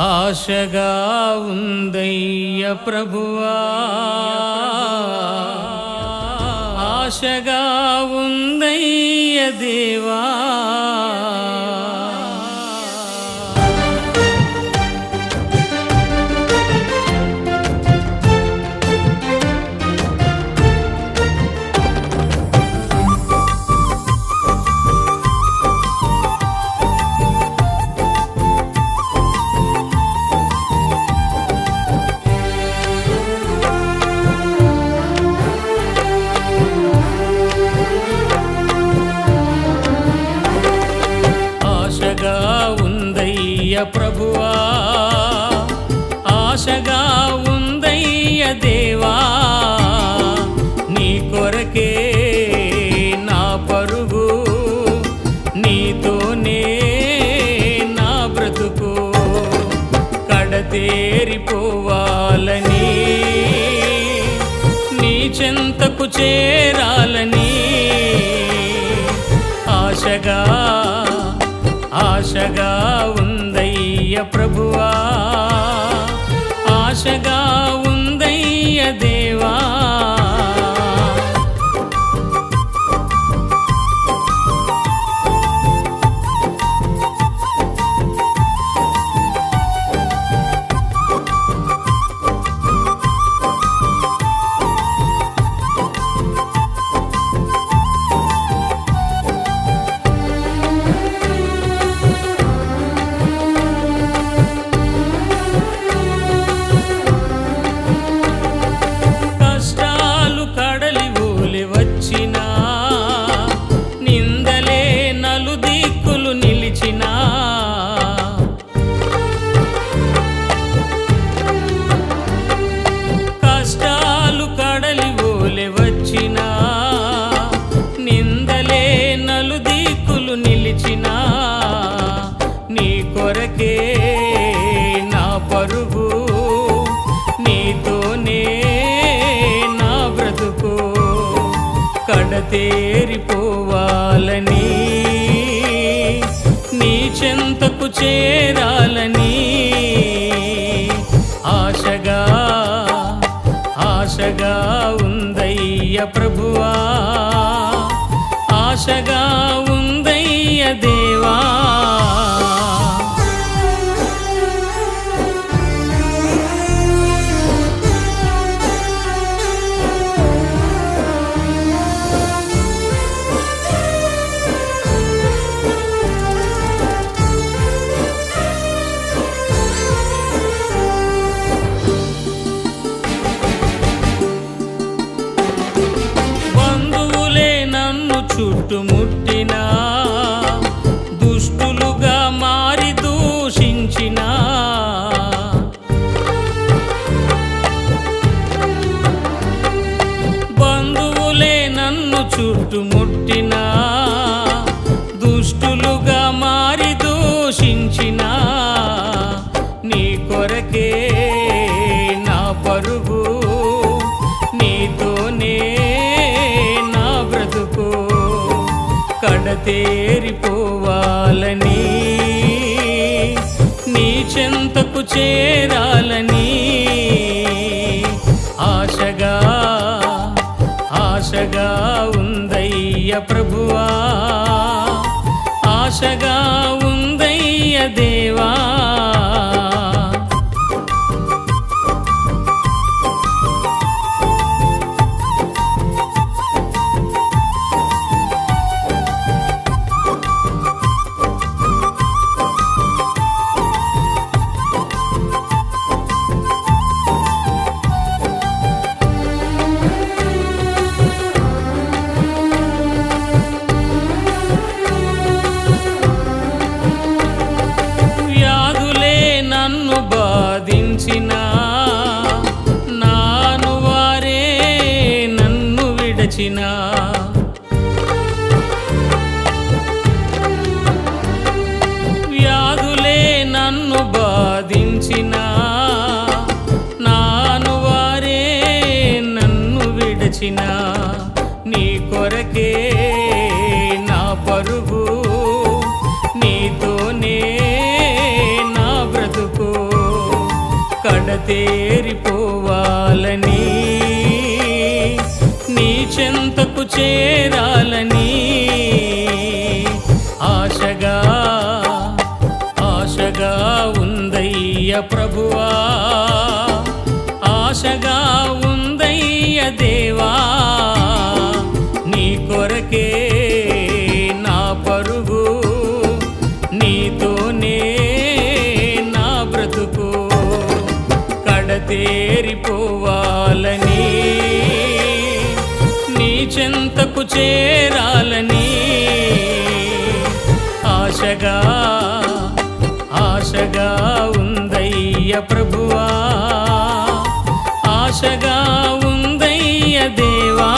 ఆశగా ఉందయ్య ప్రభువా, ఆశగా ఉందయ్య దేవా. ప్రభువా, ఆశగా ఉందయ్య దేవా. నీ కొరకే నా పరుగు, నీతోనే నా బ్రతుకు. కడతేరిపోవాలని, నీ చెంతకు చేరాలని ఆశగా ఆశగా ఉందయ్య ప్రభువా, ఆశగా ఉందయ్య దేవా. నీ కొరకే నా పరుగు, నీతోనే నా బ్రతుకు. కడతేరిపోవాలని, నీ చెంతకు చేరాలని ఆశగా ఆశగా ఉందయ్య ప్రభువా, ఆశగా ఉందయ్య దేవా. చుట్టుముట్టినా, దుష్టులుగా మారి దూషించినా, బంధువులే నన్ను చుట్టుముట్టినా, దుష్టులుగా మారి దూషించినా, నీ కొరకే నా పరుగు, నీతోనే నా బ్రతుకు. కడతేరిపోవాలని, నీ చెంతకు చేరాలని ఆశగా ఆశగా ఉందయ్య ప్రభువా, ఆశగా ఉందయ్య దేవా. కడతేరిపోవాలని నీ చెంతకు చేరాలని ఆశగా ఆశగా ఉందయ్య ప్రభువా, ఆశగా ఉందయ్య దేవా, నీ కొరకే నా పరుగు, నీతోనే నా బ్రతుకు, కడతేరిపోవాలని నీ చెంతకు చేరాలని ఆశగా ఆశగా ఉందయ్య ప్రభువా, ఆశగా ఉందయ్య దేవా.